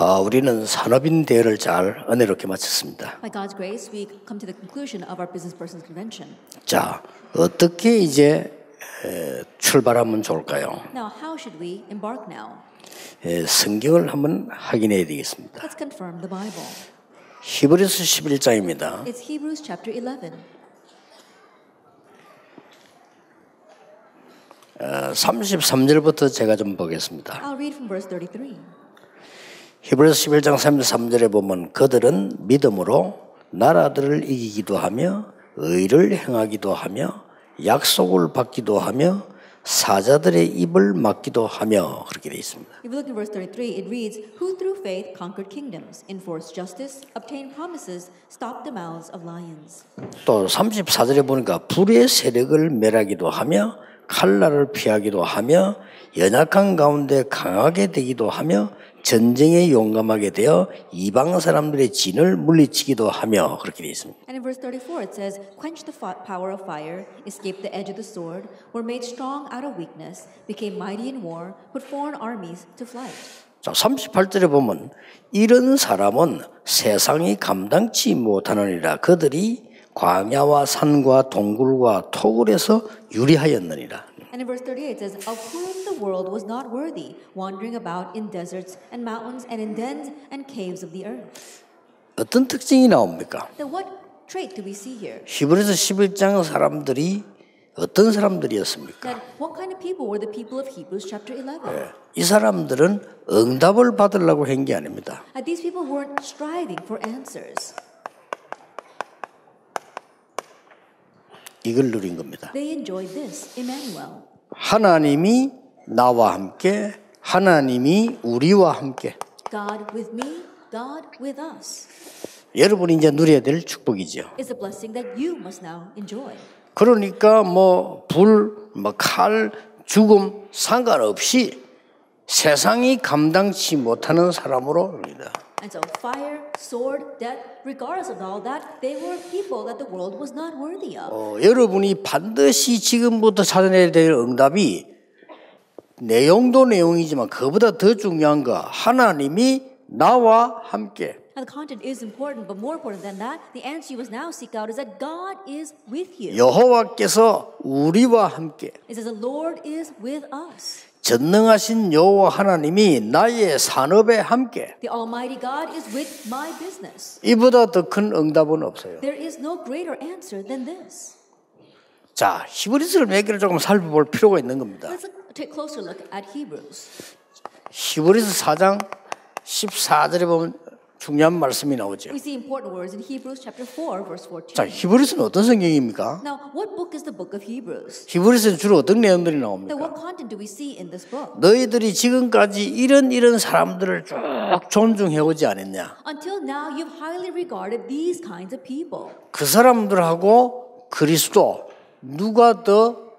우리는 산업인 대회를 잘 은혜롭게 마쳤습니다. By God's grace, we come to the conclusion of our Business Persons Convention. 자, 어떻게 이제 출발하면 좋을까요? Now, how should we embark now? 성경을 한번 확인해야 되겠습니다. Let's confirm the Bible. 히브리서 11장입니다. It's Hebrews chapter 11. 33절부터 제가 좀 보겠습니다. I'll read from verse 33. 히브리서 11장 33절에 보면 그들은 믿음으로 나라들을 이기기도 하며 의를 행하기도 하며 약속을 받기도 하며 사자들의 입을 막기도 하며 그렇게 되어 있습니다. If you look in verse 33, it reads, Who through faith conquered kingdoms, enforced justice, obtained promises, stopped the mouths of lions. 또 34절에 보니까 불의 세력을 멸하기도 하며 칼날을 피하기도 하며 연약한 가운데 강하게 되기도 하며 전쟁에 용감하게 되어 이방 사람들의 진을 물리치기도 하며 그렇게 되어 있습니다. And in verse 34 it says, Quench the power of fire, escaped the edge of the sword, were made strong out of weakness, became mighty in war, put foreign armies to flight. 자, 38절에 보면 이런 사람은 세상이 감당치 못하느니라 그들이 광야와 산과 동굴과 토굴에서 유리하였느니라. And in verse 38 it says, Of whom the world was not worthy, wandering about in deserts and mountains and in dens and caves of the earth. 어떤 특징이 나옵니까? Then what trait do we see here? 히브리서 11장 사람들이 어떤 사람들이었습니까? That what kind of people were the people of Hebrews chapter 11? 이 사람들은 응답을 받으려고 한 게 아닙니다. These people weren't striving for answers. 이걸 누린 겁니다. They enjoyed this, Emmanuel. 하나님이 나와 함께, 하나님이 우리와 함께. God with me, God with us. 여러분이 이제 누려야 될 축복이죠. It's a blessing that you must now enjoy. 그러니까 불, 칼, 죽음 상관없이 세상이 감당치 못하는 사람으로 합니다. And so fire, sword, death, regardless of all that, they were people that the world was not worthy of. 여러분이 반드시 지금부터 찾아내야 될 응답이 내용도 내용이지만 그보다 더 중요한 거 하나님이 나와 함께. And the content is important, but more important than that, the answer you must now seek out is that God is with you. 여호와께서 우리와 함께. It says the Lord is with us. 전능하신 여호와 하나님이 나의 산업에 함께. The Almighty God is with my business. 이보다 더 큰 응답은 없어요. There is no greater answer than this. 자, 히브리서를 몇 개를 조금 살펴볼 필요가 있는 겁니다. Let's take a closer look at Hebrews. 히브리서 4장 14절에 보면 중요한 말씀이 나오죠. We see important words in Hebrews chapter 4 verse 14. 자, 히브리서는 어떤 성경입니까? Now, what book is the book of Hebrews? 히브리서는 주로 어떤 내용들이 Then 나옵니까? what content do we see in this book? 너희들이 지금까지 이런 사람들을 쭉 존중해오지 않았냐? Until now, you've highly regarded these kinds of people. 그 사람들하고 그리스도 누가 더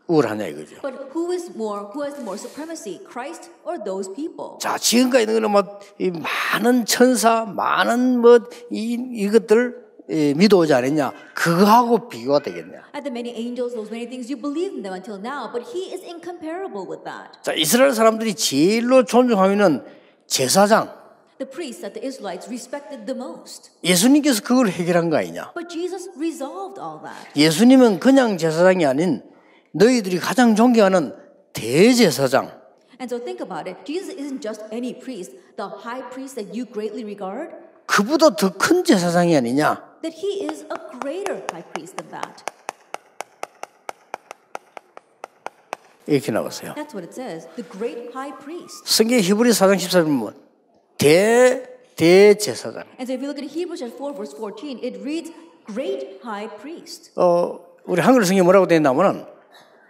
우월하냐 이거죠. But who has the more supremacy, Christ or those people? 자, 지금까지 있는 거는 이 많은 천사, 많은 이것들 믿어오지 않았냐? 그거하고 비교가 되겠냐? At the many angels, those many things, you believe in them until now, but he is incomparable with that. 자, 이스라엘 사람들이 제일로 존중하면은 제사장. The priests that the Israelites respected the most. 예수님께서 그걸 해결한 거 아니냐? But Jesus resolved all that. 예수님은 그냥 제사장이 아닌 너희들이 가장 존경하는 대제사장. And so think about it. Jesus isn't just any priest, the high priest that you greatly regard. 그보다 더 큰 제사장이 아니냐? That he is a greater high priest than that. 이렇게 나왔어요. That's what it says. The great high priest. 성경 히브리 4장 14절 보면 대제사장. And so if you look at Hebrews 4 verse 14, it reads great high priest. 우리 한글 성경에 뭐라고 되어 있냐면은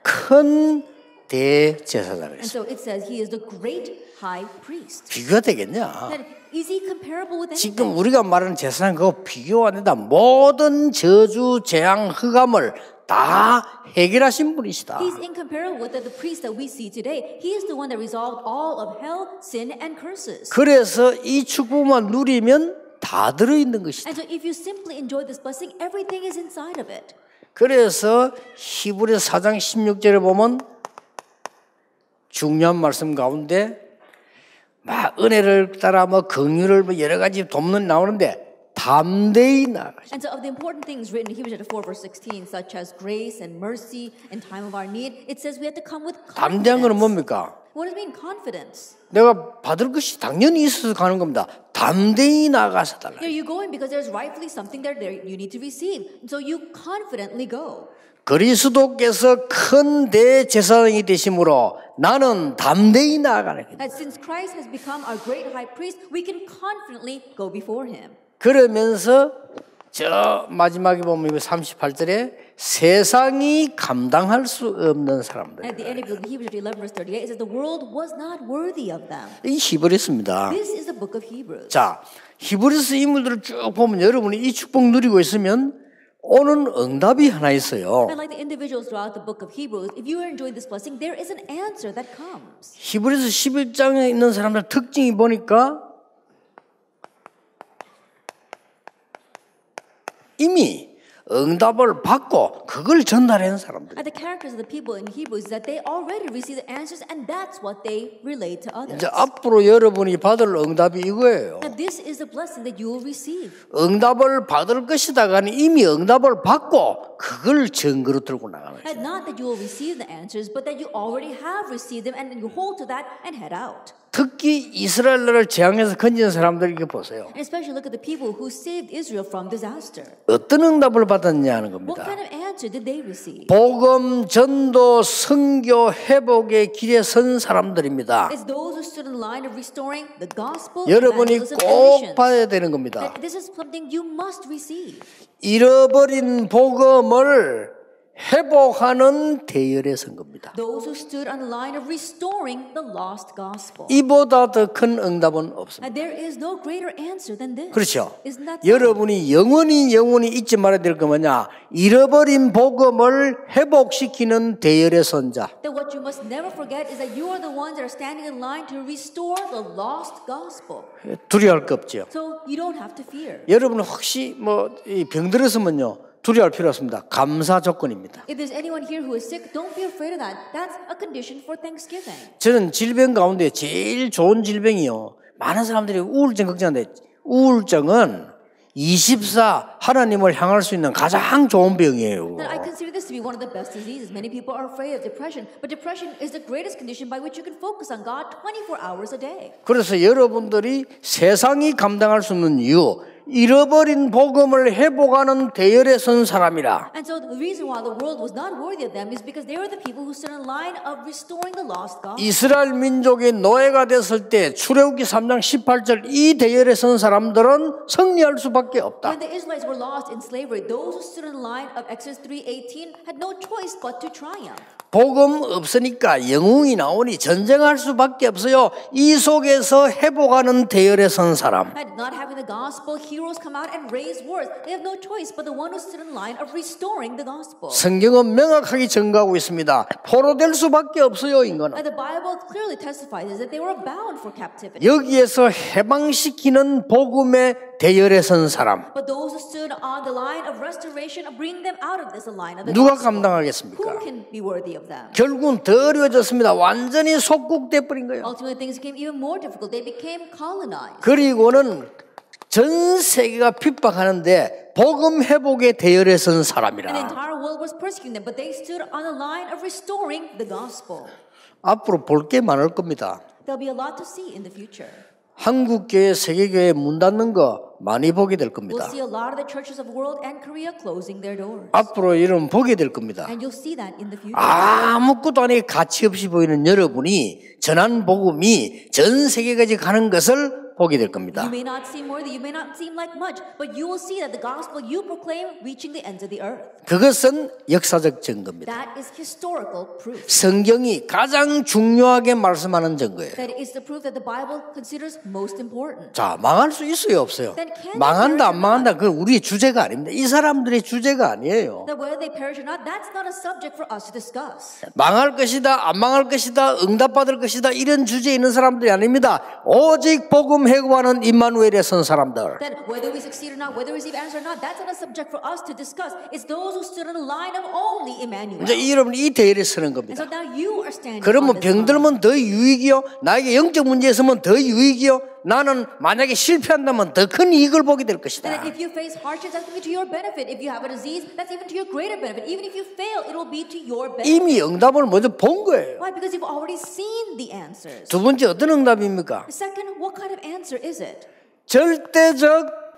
큰 대제사장. And so it says he is the great high priest. 비교가 되겠냐? Then is he comparable with anything? 지금 우리가 말하는 제사장 그거 비교가 안 된다. 모든 저주, 재앙, 흑암을 다 해결하신 분이시다. He's incomparable with the priest that we see today. He is the one that resolved all of hell, sin, and curses. 그래서 이 축복만 누리면 다 들어있는 것이다. And so if you simply enjoy this blessing, everything is inside of it. 그래서 히브리서 4장 16절에 보면 중요한 말씀 가운데 막 은혜를 따라 뭐 긍휼을 뭐 여러 가지 돕는 나오는데 담대히 나아가시. And so of the important things written in Hebrews chapter 4 verse 16 such as grace and mercy in time of our need, it says we have to come with 담대한 거는 confidence. 뭡니까? What does it mean confidence? 내가 받을 것이 당연히 있어서 가는 겁니다. 담대히 나가서 달라. Here you going because there's rightfully something there you need to receive. And so you confidently go. 그리스도께서 큰 대제사장이 되심으로 나는 담대히 나아가는 거예요. And since Christ has become our great high priest, we can confidently go before him. 그러면서 저 마지막에 보면 38절에 세상이 감당할 수 없는 사람들. At the end of Hebrews 11 verse 38 it says the world was not worthy of them. 이 히브리서입니다. This is the book of Hebrews. 자, 히브리서 인물들을 쭉 보면 여러분이 이 축복 누리고 있으면 오는 응답이 하나 있어요. And like the individuals throughout the book of Hebrews, if you are enjoying this blessing, there is an answer that comes. 히브리서 11장에 있는 사람들 특징이 보니까 이미 응답을 받고 그걸 전달하는 사람들. And the characters of the people in Hebrews is that they already receive the answers and that's what they relate to others. 이제 앞으로 여러분이 받을 응답이 이거예요. And this is the blessing that you will receive. 응답을 받을 것이다가는 이미 응답을 받고 그걸 증거로 들고 나가는 거예요. And not that you will receive the answers, but that you already have received them and you hold to that and head out. 특히 이스라엘을 재앙에서 건진 사람들에게 보세요. And especially look at the people who saved Israel from disaster. 어떤 응답을 받았냐는 What 겁니다. kind of answer did they receive? 복음, 전도, 선교, 회복의 길에 선 사람들입니다. It's those who stood in the line of restoring the gospel, 여러분이 evangelism, and 꼭 missions. 받아야 되는 겁니다. This is something you must receive. 잃어버린 복음을 회복하는 대열에 선 겁니다. Those who stood on the line of restoring the lost gospel. 이보다 더 큰 응답은 없습니다. And there is no greater answer than this. 그렇죠. Isn't that so? 여러분이 영원히 잊지 말아야 될 거 뭐냐? 잃어버린 복음을 회복시키는 대열의 선자. That what you must never forget is that you are the ones that are standing in line to restore the lost gospel. 두려워할 거 없죠. So you don't have to fear. 여러분 혹시 뭐 병들었으면요. 두려워할 필요 없습니다. 감사 조건입니다. If there's anyone here who is sick, don't be afraid of that. That's a condition for Thanksgiving. 저는 질병 가운데 제일 좋은 질병이요. 많은 사람들이 우울증 걱정하는데 우울증은 24 하나님을 향할 수 있는 가장 좋은 병이에요. Then I consider this to be one of the best diseases. Many people are afraid of depression, but depression is the greatest condition by which you can focus on God 24 hours a day. 그래서 여러분들이 세상이 감당할 수 없는 이유 잃어버린 복음을 회복하는 대열에 선 사람이라. And so the reason why the world was not worthy of them is because they were the people who stood in line of restoring the lost gospel. 이스라엘 민족이 노예가 됐을 때 출애굽기 3장 18절 이 대열에 선 사람들은 승리할 수밖에 없다. When the Israelites were lost in slavery, those who stood in line of Exodus 3:18 had no choice but to triumph. 복음 없으니까 영웅이 나오니 전쟁할 수밖에 없어요. 이 속에서 회복하는 대열에 선 사람. And not having the gospel, heroes come out and raise wars. They have no choice but the one who stood in line of restoring the gospel. 성경은 명확하게 증거하고 있습니다. 포로될 수밖에 없어요, 인간은. And the Bible clearly testifies that they were bound for captivity. 여기에서 해방시키는 복음의 대열에 선 사람. But those who stood on the line of restoration, of bringing them out of this line of the 누가 gospel, 감당하겠습니까? who can be worthy of them? 결국은 더 어려워졌습니다. 완전히 속국돼 버린 거예요. Ultimately, things became even more difficult. They became colonized. 그리고는 전 세계가 핍박하는데 복음 회복의 대열에 선 And the 사람이라. entire world was persecuting them, but they stood on the line of restoring the gospel. 앞으로 볼 게 많을 겁니다. There'll be a lot to see in the future. 한국 교회, 세계 교회 문 닫는 거 많이 보게 될 We'll 겁니다. see a lot of the churches of the world and Korea closing their doors. 앞으로 여러분 보게 될 겁니다. And you'll see that in the future. 아무것도 아니게 가치 없이 보이는 여러분이 전한 복음이 전 세계까지 가는 것을 보게 될 겁니다. You may not seem worthy, you may not seem like much, but you will see that the gospel you proclaim reaching the ends of the earth. 그것은 역사적 증거입니다. That is historical proof. 성경이 가장 중요하게 말씀하는 증거예요. That is the proof that the Bible considers most important. 자, 망할 수 있어요, 없어요? Then can they 망한다, 안 perish or 망한다, 그건 우리의 주제가 아닙니다. 이 사람들의 주제가 아니에요. That whether they perish or not, that's not a subject for us to discuss. 망할 것이다, 안 망할 것이다, 응답받을 것이다, 이런 주제에 있는 사람들이 아닙니다. 오직 복음 회고하는 임마누엘에 선 사람들. That whether we succeed or not, whether we receive answer or not, that's not a subject for us to discuss. It's those who stood on the line of only Emmanuel. 이제 여러분 이 대열에 서는 And 겁니다. so now you are are standing 그러면 on this line. 병들면 더 유익이요? 나에게 영적 문제 있으면 더 유익이요? 나는 만약에 실패한다면 더 큰 이익을 보게 될 것이다. And if you face hardships, that's going to be to your benefit. If you have a disease, that's even to your greater benefit. Even if you fail, it will be to your benefit. 이미 응답을 먼저 본 거예요. Why? Because you've already seen the answers. 두 번째 어떤 응답입니까? Second, what kind of answer is it? 절대적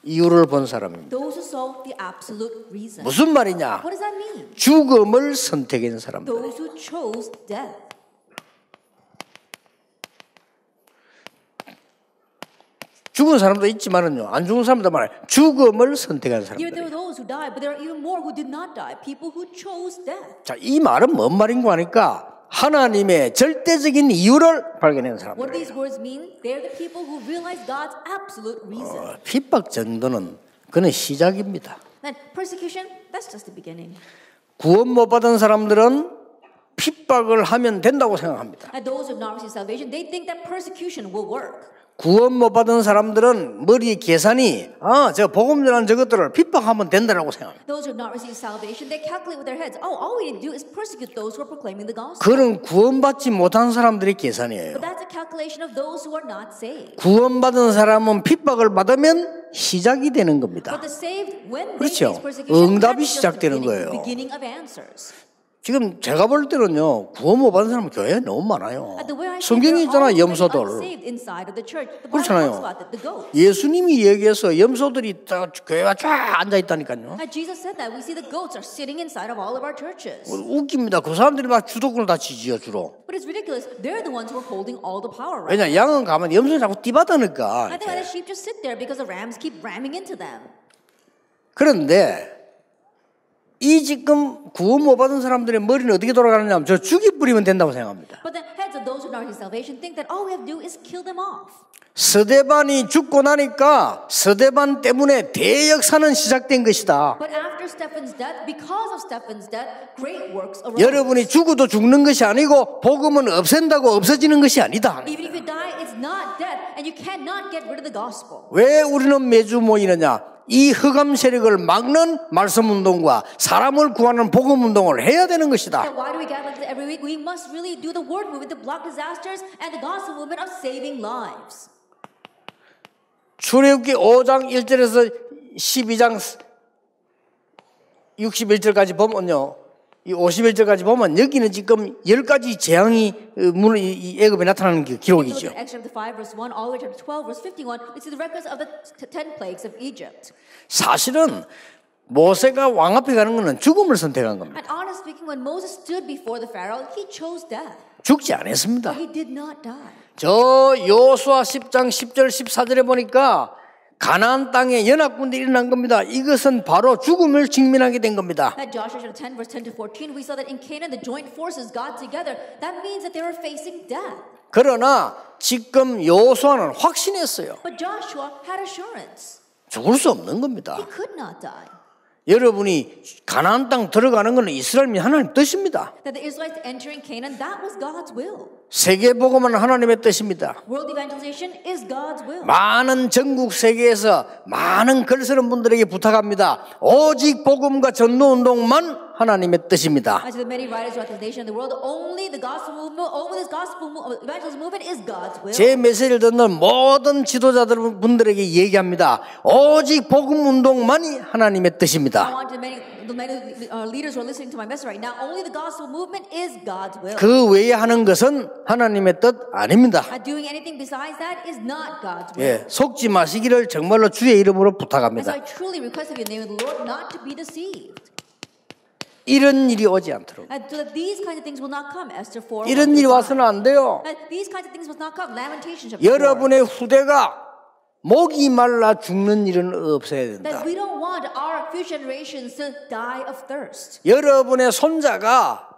이유를 본 사람입니다. Those who saw the absolute reason. 무슨 말이냐? What does that mean? 죽음을 선택한 사람들. Those who chose death. 죽은 사람도 있지만은요, 안 죽은 사람도 많아요. 죽음을 선택한 Here there 사람들. were those who died, but there are even more who did not die. People who chose death. 자, 이 말은 뭔 말인가 하니까 하나님의 절대적인 이유를 발견한 사람들. What do these words mean? They're the people who realize God's absolute reason. 핍박 정도는 그는 시작입니다. And persecution, that's just the beginning. 구원 못 받은 사람들은 핍박을 하면 된다고 생각합니다. And those who have not received salvation, they think that persecution will work. 구원 못 받은 사람들은 머리에 계산이 저 복음 전한 저것들을 핍박하면 된다라고 생각합니다. Those who have not received salvation, they calculate with their heads, oh, all we need to do is persecute those who are proclaiming the gospel. 그런 구원받지 못한 사람들의 계산이에요. But that's a calculation of those who are not saved. 구원받은 사람은 핍박을 받으면 시작이 되는 겁니다. But the saved, when they 그렇죠. face persecution, 응답이 that's just the 시작되는 거예요. beginning of answers. 지금 제가 볼 때는요, 구원 못 받은 사람은 교회에 너무 많아요. And the way I see 성경에 there are 있잖아, always 염소들. unsaved inside of the church. The Bible 그렇잖아요. talks about that, the goats. 예수님이 얘기해서 염소들이 딱 교회가 쫙 앉아 있다니까요. And Jesus said that. We see the goats are sitting inside of all of our churches. 웃깁니다. 그 사람들이 막 주도권을 다 지지요, 주로. But it's ridiculous. They're the ones who are holding all the power. Right? 왜냐, 양은 가면 염소는 자꾸 뛰받으니까. I think why the sheep just sit there because the rams keep ramming into them. 그런데 이 지금 구원 못 받은 사람들의 머리는 어떻게 돌아가느냐면 저 죽이 뿌리면 된다고 생각합니다. But the heads of those who are not receiving salvation think that all we have to do is kill them off. 스데반이 죽고 나니까 스데반 때문에 대역사는 시작된 것이다. But after Stephen's death, because of Stephen's death, great works arose. 여러분이 죽어도 죽는 것이 아니고 복음은 없앤다고 없어지는 것이 아니다. Even if you die, it's not death, and you cannot get rid of the gospel. 왜 우리는 매주 모이느냐? 이 흑암 세력을 막는 말씀 운동과 사람을 구하는 복음 운동을 해야 되는 것이다. So why do we gather like this every week? We must really do the word movement to block disasters and the gospel movement of saving lives. 출애굽기 5장 1절에서 12장 61절까지 보면요. 이 51절까지 보면 여기는 지금 10가지 재앙이 이 애굽에 나타나는 기록이죠. Exodus chapter 5 verse 1 all the way to chapter 12 verse 51 we see the records of the 10 plagues of Egypt. 사실은 모세가 왕 앞에 가는 것은 죽음을 선택한 겁니다. And honestly speaking, when Moses stood before the Pharaoh, he chose death. 죽지 않았습니다. But he did not die. 저 여호수아 10장 10절 14절에 보니까 가나안 땅에 연합군들이 일어난 겁니다. 이것은 바로 죽음을 직면하게 된 겁니다. At Joshua chapter 10 verse 10 to 14 we saw that in Canaan the joint forces got together. That means that they were facing death. 그러나 지금 여호수아는 확신했어요. But Joshua had assurance. 죽을 수 없는 겁니다. He could not die. 여러분이 가나안 땅 들어가는 것은 이스라엘이 하나님 뜻입니다. That the Israelites entering Canaan, that was God's will. 세계 복음은 하나님의 뜻입니다. World evangelization is God's will. 많은 전국 세계에서 많은 글 쓰는 분들에게 부탁합니다. 오직 복음과 전도 운동만 하나님의 뜻입니다. As to the many writers throughout the nation and the world, only the gospel movement, only this gospel evangelism movement is God's will. 제 메시지를 듣는 모든 지도자들 분들에게 얘기합니다. 오직 복음 운동만이 하나님의 뜻입니다. I want to the many leaders who are listening to my message right now, only the gospel movement is God's will. 그 외에 하는 것은 하나님의 뜻 아닙니다. Doing anything besides that is not God's will. 예, 속지 마시기를 정말로 주의 이름으로 And so 부탁합니다. I truly request of you in the name of the Lord not to be deceived. 이런 일이 오지 않도록. And so that these kinds of things will not come. Esther 4. 이런 일이 와서는 안 돼요. That these kinds of things must not come. Lamentations chapter 4. 여러분의 후대가 목이 말라 죽는 일은 없어야 된다. That we don't want our future generations to die of thirst. 여러분의 손자가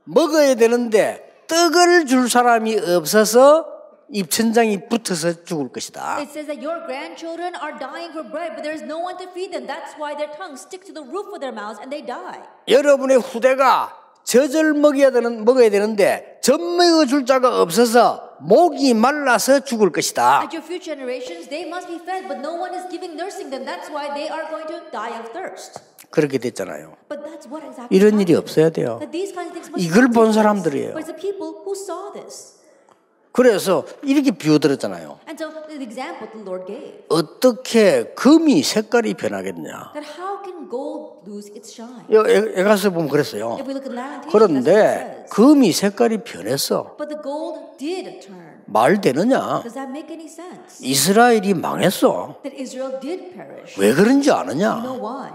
먹어야 되는데 떡을 줄 사람이 없어서 입천장이 붙어서 죽을 것이다. It says that your grandchildren are dying for bread, but there is no one to feed them. That's why their tongues stick to the roof of their mouths and they die. 여러분의 후대가 젖을 먹어야 되는데 젖 먹어줄 자가 없어서 목이 말라서 죽을 것이다. At your future generations, they must be fed, but no one is nursing them. That's why they are going to die of thirst. 그렇게 됐잖아요. But that's what exactly 이런 일이 happened. 없어야 돼요. That these kinds of things must 이걸 not 본 take place. 사람들이에요. But it's the people who saw this. 그래서 이렇게 비유들었잖아요. And so the example the Lord gave. 어떻게 금이 색깔이 변하겠냐. That how can gold lose its shine? 에가서 보면 그랬어요. If we look at Lamentations, that's what it 그런데 says. 금이 색깔이 변했어. But the gold did turn. 말 되느냐? Does that make any sense? 이스라엘이 망했어. That Israel did perish. 왜 그런지 You 아느냐? know why?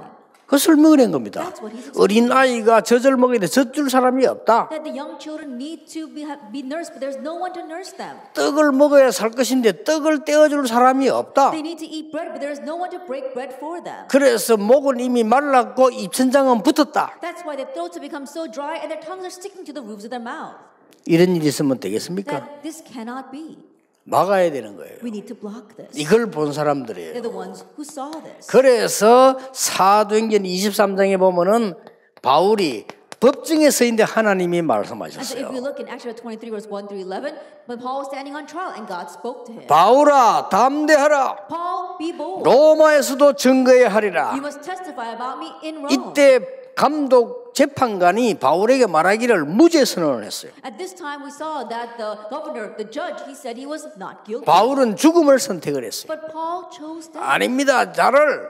그 설명을 한 겁니다. That's what he's explaining. 어린 아이가 젖을 먹을 때 젖줄 사람이 없다. That the young children need to be nursed, but there's no one to nurse them. 떡을 먹어야 살 것인데 떡을 떼어줄 사람이 없다. They need to eat bread, but there's no one to break bread for them. 그래서 목은 이미 말랐고 입천장은 붙었다. That's why their throats have become so dry and their tongues are sticking to the roofs of their mouth. 이런 일이 있으면 되겠습니까? That this cannot be. 막아야 되는 거예요. We need to block this. 이걸 본 사람들이에요. They're the ones who saw this. 그래서 사도행전 23장에 보면은 바울이 법정에 서 있는데 하나님이 And so if 말씀하셨어요. we look in Acts 23 verse 1 through 11, when Paul was standing on trial and God spoke to him. 바울아 담대하라. Paul, be bold. 로마에서도 증거해야 하리라. You must testify about me in Rome. 이때 감독 재판관이 바울에게 말하기를 무죄 선언을 했어요. At this time we saw that the governor, the judge, he said he was not guilty. 바울은 죽음을 선택을 했어요. But Paul chose death. 아닙니다. 나를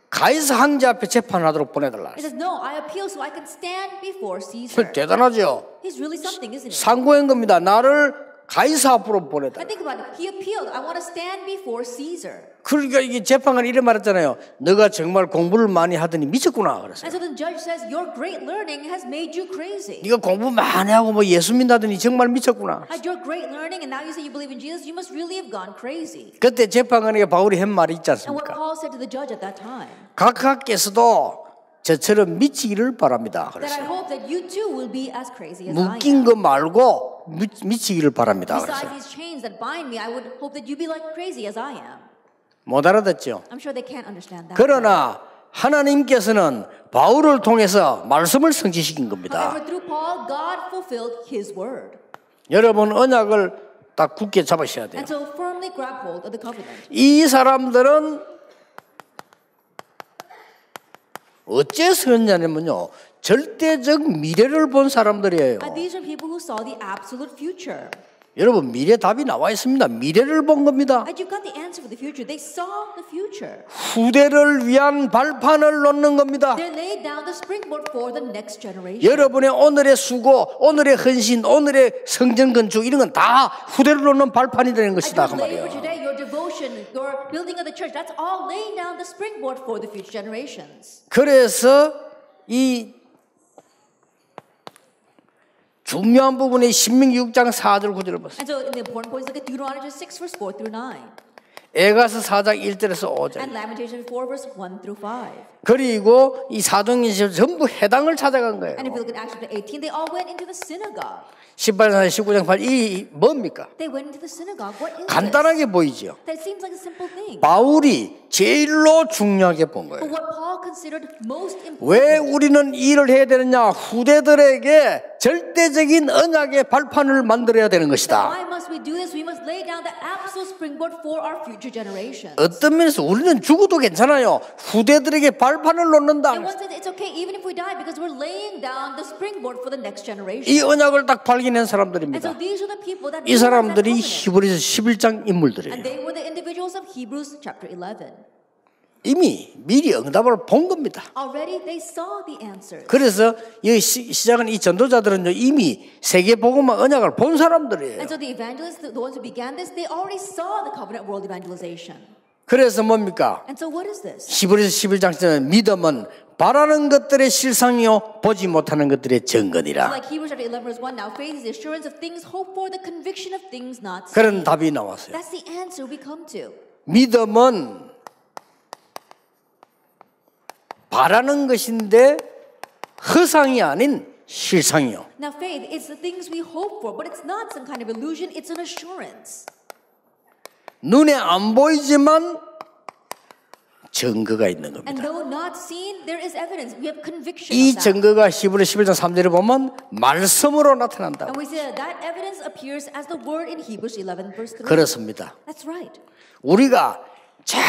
가이사 황제 앞에 재판하도록 보내달라. He says, no, I appeal so I can stand before Caesar. 대단하죠. He's really something, isn't he? 상고한 겁니다. 나를 가이사 앞으로 I 보내달라. think about it. He appealed. I want to stand before Caesar. 그러니까 이게 재판관이 이래 말했잖아요. 너가 정말 공부를 많이 하더니 미쳤구나. 그랬어요. And so the judge says, your great learning has made you crazy. 네가 공부 많이 하고 뭐 예수 믿다더니 정말 미쳤구나. Had your great learning and now you say you believe in Jesus, you must really have gone crazy. 그때 재판관에게 바울이 한 말이 있지 And what 않습니까? Paul said to the judge at that time, 각하께서도 저처럼 미치기를 바랍니다. that I 그랬어요. hope that you too will be as crazy as I 묶인 am. 거 말고 미치기를 바랍니다. Besides 그랬어요. these chains that bind me, I would hope that you be like crazy as I am. 못 알아듣죠. I'm sure they can't understand that. 그러나 하나님께서는 바울을 통해서 말씀을 성취시킨 겁니다. However, through Paul, God fulfilled his word. 여러분 언약을 딱 굳게 잡으셔야 돼요. And so firmly grab hold of the covenant. 이 사람들은 어째서 그러냐면요. 절대적 미래를 본 사람들이에요. And these are people who saw the absolute future. 여러분 미래 답이 나와 있습니다. 미래를 본 겁니다. And you got the answer for the future. They saw the future. 후대를 위한 발판을 놓는 겁니다. They laid down the springboard for the next generation. 여러분의 오늘의 수고, 오늘의 헌신, 오늘의 성전 건축 이런 건 다 후대를 놓는 발판이 되는 And 것이다 그 your labor 말이에요. today, your devotion, your building of the church, that's all laying down the springboard for the future generations. 그래서 이 중요한 부분의 신명기 6장 4절 9절을 보세요. And so in the important points, look at Deuteronomy 6 verse 4 through 9. 에가서 4장 1절에서 5절. And Lamentation 4 verse 1 through 5. 그리고 이 사도행전 전부 해당을 찾아간 거예요. And if you look at Acts chapter 18, they all went into the synagogue. 18장 19장 8절 이 뭡니까? They went into the synagogue. What is 간단하게 보이죠. this? That seems like a simple thing. 바울이 제일로 중요하게 본 But 거예요. what Paul considered most 왜 important. 우리는 이 일을 해야 되느냐? 후대들에게 절대적인 언약의 발판을 만들어야 되는 것이다. Why must we do this? We must lay down the absolute springboard for our future generations. 어떤 면에서 우리는 죽어도 괜찮아요. 후대들에게 발판을 놓는다. And one says it's okay even if we die because we're laying down the springboard for the next generation. 이 언약을 딱 발견한 And so 사람들입니다. these are the people that 이 realized that 사람들이 covenant. 히브리서 11장 인물들이에요. And they were the individuals of Hebrews chapter 11. 이미 미리 응답을 본 겁니다. Already they saw the answers. 그래서 이 시작은 이 전도자들은 이미 세계 복음화 언약을 본 사람들이에요. And so the evangelists, the ones who began this, they already saw the covenant world evangelization. 그래서 뭡니까? And so what is this? 히브리서 11장에는 믿음은 바라는 것들의 실상이요 보지 못하는 것들의 증거니라. Like Hebrews chapter 11 verse 1, now faith is the assurance of things hoped for, the conviction of things not seen. 그런 답이 나왔어요. That's the answer we come to. 믿음은 바라는 것인데 허상이 아닌 실상이요. Now faith is the things we hope for, but it's not some kind of illusion, it's an assurance. 눈에 안 보이지만 증거가 있는 And 겁니다. though not seen, there is evidence. We have conviction 이 of that. 증거가 히브리 11장 3절에 보면 말씀으로 나타난다. And we say that evidence appears as the word in Hebrews 11 verse 3. 그렇습니다. That's right. 우리가 자,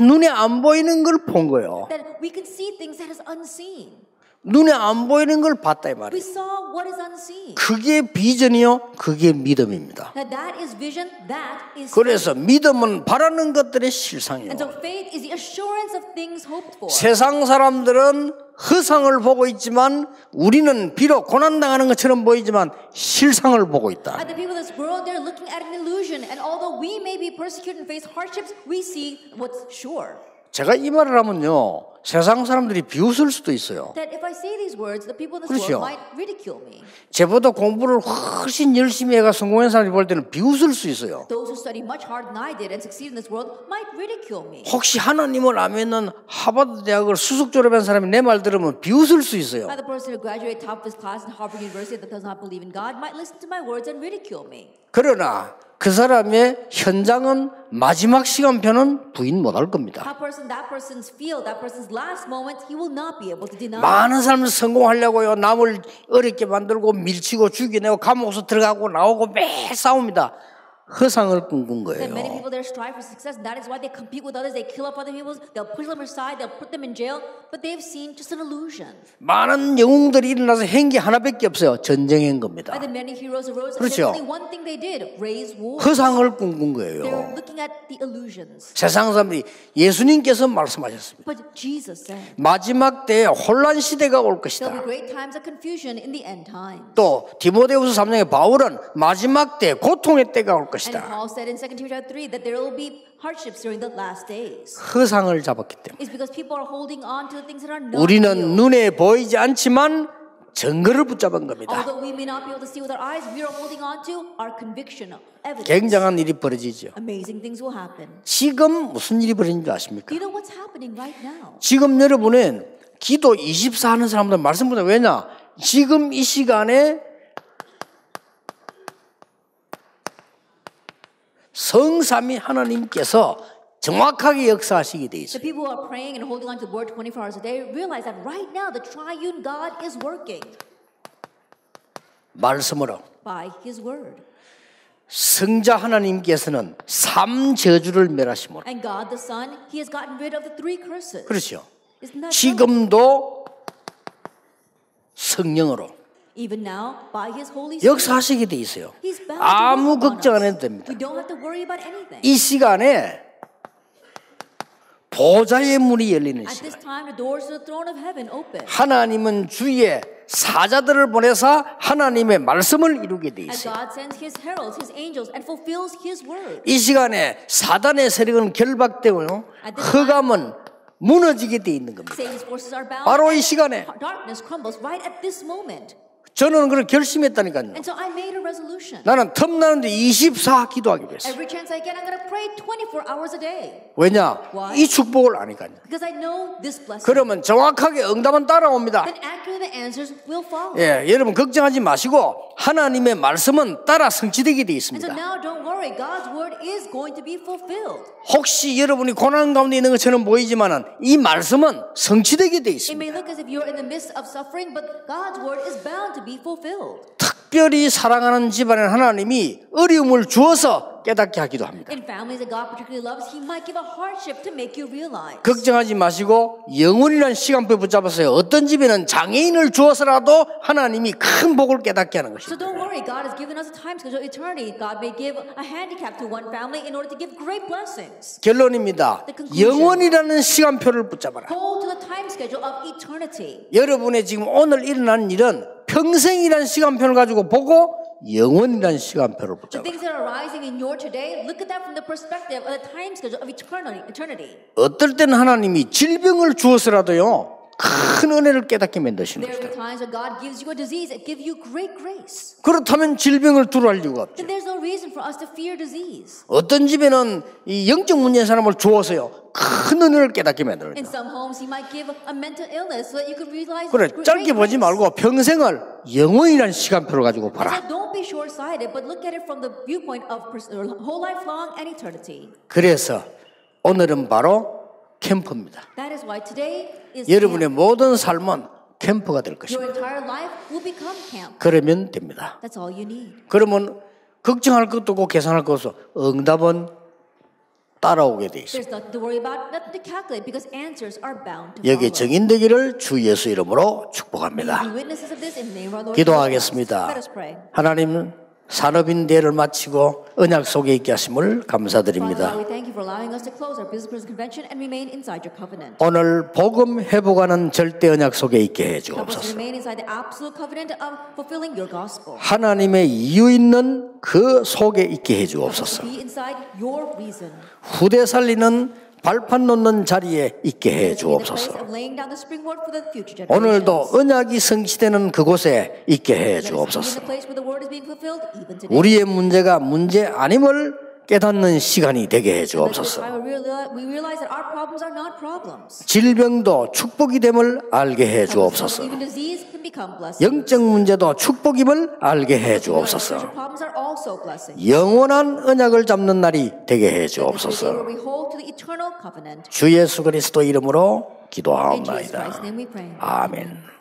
눈에 안 보이는 걸 본 거예요. That we can see things that is unseen. 눈에 안 보이는 걸 봤다 이 We 말이에요. saw what is unseen. 그게 비전이요, 그게 믿음입니다. That is vision, that is faith. 그래서 믿음은 바라는 것들의 실상이에요. And so faith is the assurance of things hoped for. 세상 사람들은 허상을 보고 있지만 우리는 비록 고난당하는 것처럼 보이지만 실상을 보고 있다. And the people of this world, they're looking at an illusion. And although we may be persecuted and face hardships, we see what's sure. 제가 이 말을 하면요, 세상 사람들이 비웃을 수도 있어요. That if I say these words, the people in this 그렇죠. world might ridicule me. 저보다 공부를 훨씬 열심히 해가 성공한 사람이 볼 때는 비웃을 수 있어요. Those who study much harder than I did and succeed in this world might ridicule me. 혹시 하나님을 안 믿는 하버드 대학을 수석 졸업한 사람이 내 말 들으면 비웃을 수 있어요. The person who graduated top of his class in Harvard University that does not believe in God might listen to my words and ridicule me. 그러나 그 사람의 현장은 마지막 시간표는 부인 못할 겁니다. That person's field, that person's last moment, he will not be able to deny. 많은 사람들 성공하려고요, 남을 어렵게 만들고 밀치고 죽이내고 감옥에서 들어가고 나오고 매일 싸웁니다. 허상을 꿈꾼 And many 거예요. people there strive for success, and that is why they compete with others. They kill up other people. They'll push them aside. They'll put them in jail. But they've seen just an illusion. 많은 영웅들이 일어나서 한 게 하나밖에 없어요. 전쟁인 겁니다. And the many heroes arose. And 그렇죠. only one thing they did: raise war. 허상을 꿈꾼 They're 거예요. looking at the illusions. 세상 사람들이 예수님께서 말씀하셨습니다. But Jesus said, 마지막 때에 혼란 시대가 올 "There'll 것이다. be great times of confusion in the end times." 또 디모데후서 3장에 바울은 마지막 때 고통의 때가 올 And 것이다. Paul said in 2 Timothy 3 that there will be hardships during the last days. 허상을 잡았기 때문에 It's because people are holding on to the things that are not 우리는 real. 눈에 보이지 않지만 증거를 붙잡은 겁니다. Although we may not be able to see with our eyes, we are holding on to our conviction, evidence. 굉장한 일이 벌어지죠. Amazing things will happen. 지금 무슨 일이 벌어진지 아십니까? Do you know what's happening right now? 지금 여러분은 기도 24 하는 사람들 말씀보다 왜냐? 지금 이 시간에 성삼위 하나님께서 정확하게 역사하시게 돼 The 있어요. people who are praying and holding on to the word 24 hours a day realize that right now the triune God is working 말씀으로 by His word. 성자 하나님께서는 3저주를 멸하심으로. And God the Son, He has gotten rid of the 3 curses. 그렇죠. Isn't that so? 지금도 성령으로 Even now, by His Holy Spirit, 역사하시게 돼 있어요. He's bound 아무 to work 걱정 안 upon 해도 us. 됩니다. We don't have to worry about anything. 이 시간에 보좌의 문이 열리는 At this 시간. time, the doors to the throne of heaven open. 하나님은 주위에 사자들을 보내서 하나님의 말씀을 이루게 돼 As 있어요. God sends His heralds, His angels, and fulfills His word. 이 시간에 사단의 세력은 결박되고요, 흑암은 무너지게 돼 있는 겁니다. Satan's forces are bound. 바로 이 and 시간에 darkness crumbles right at this moment. 저는 그걸 결심했다니까요. And so I made a resolution. 나는 틈나는데 24 기도하기로 했어요. Every chance I get, I'm going to pray 24 hours a day. 왜냐? Why? 이 축복을 아니까요. Because I know this blessing. 그러면 정확하게 응답은 따라옵니다. Then accurately the answers will follow. 예, 여러분 걱정하지 마시고 하나님의 말씀은 따라 성취되게 되어 And so 있습니다. now don't worry. God's word is going to be fulfilled. 혹시 여러분이 고난 가운데 있는 것처럼 보이지만은 이 말씀은 성취되게 되어 It may 있습니다. look as if you're in the midst of suffering, but God's word is bound to be fulfilled. 특별히 사랑하는 집안에 하나님이 어려움을 주어서 깨닫게 하기도 합니다. In families that God particularly loves, He might give a hardship to make you realize. 걱정하지 마시고 영원이라는 시간표에 붙잡았어요. 어떤 집에는 장애인을 주어서라도 하나님이 큰 복을 깨닫게 하는 So 것입니다. don't worry. God has given us a time schedule of eternity. God may give a handicap to one family in order to give great blessings. 결론입니다. 영원이라는 시간표를 붙잡아라. Hold to the time schedule of eternity. 여러분의 지금 오늘 일어난 일은 평생이라는 시간표를 가지고 보고 영원이라는 시간표를 The 붙잡아라. things that are arising in your today, look at that from the perspective of the time schedule of eternity. 어떨 때는 하나님이 질병을 주어서라도요 큰 은혜를 깨닫게 만드시는 There 것이다. are times when God gives you a disease and gives you great grace. 그렇다면 질병을 두려워할 이유가 없죠. Then there's no reason for us to fear disease. 어떤 집에는 이 영적 문제인 사람을 주어서요 큰 은혜를 깨닫게 만들어요. In some homes, He might give a mental illness so that you could realize 그래 great 짧게 보지 grace. 말고 평생을 영원이라는 시간표를 가지고 So 봐라. don't be short-sighted, but look at it from the viewpoint of whole life long and eternity. 그래서 오늘은 바로 캠프입니다. That is why today is 여러분의 camp. 모든 삶은 캠프가 될 Your 것입니다. entire life will become camp. 그러면 됩니다. That's all you need. 그러면 걱정할 것도 없고 계산할 것도 없어. 응답은 따라오게 돼 있습니다. There's nothing to worry about, nothing to calculate, because answers are bound to 여기 follow. 증인되기를 주 예수 이름으로 축복합니다. Be witnesses of this in the name of our Lord Jesus Christ. 기도하겠습니다. Let us pray. 하나님 산업인 대회를 마치고 언약 속에 있게 하심을 Father 감사드립니다. God, we thank you for allowing us to close our business person convention and remain inside your covenant. 오늘 복음 회복하는 절대 언약 속에 있게 해 Help us to 주옵소서. remain inside the absolute covenant of fulfilling your gospel. 하나님의 이유 있는 그 속에 있게 해 Help us to 주옵소서. be inside your reason. 후대 살리는 발판 놓는 자리에 있게 해 Be in the place 주옵소서. of laying down the springboard for the future generations. 오늘도 언약이 성취되는 그곳에 있게 해 Let us be in 주옵소서. the place where the word is being fulfilled even today. 우리의 문제가 문제 아님을 깨닫는 시간이 되게 해 Let this 주옵소서. time we realize that our problems are not problems. 질병도 축복이 됨을 알게 해 주옵소서. Even disease can become blessings. 영적 문제도 축복임을 알게 해 주옵소서. Spiritual problems are also blessings. 영원한 언약을 잡는 날이 되게 해 This is the day where 주옵소서. we hold to the eternal covenant. 주 예수 그리스도 이름으로 In Jesus 기도하옵나이다. Christ's name we pray. 아멘.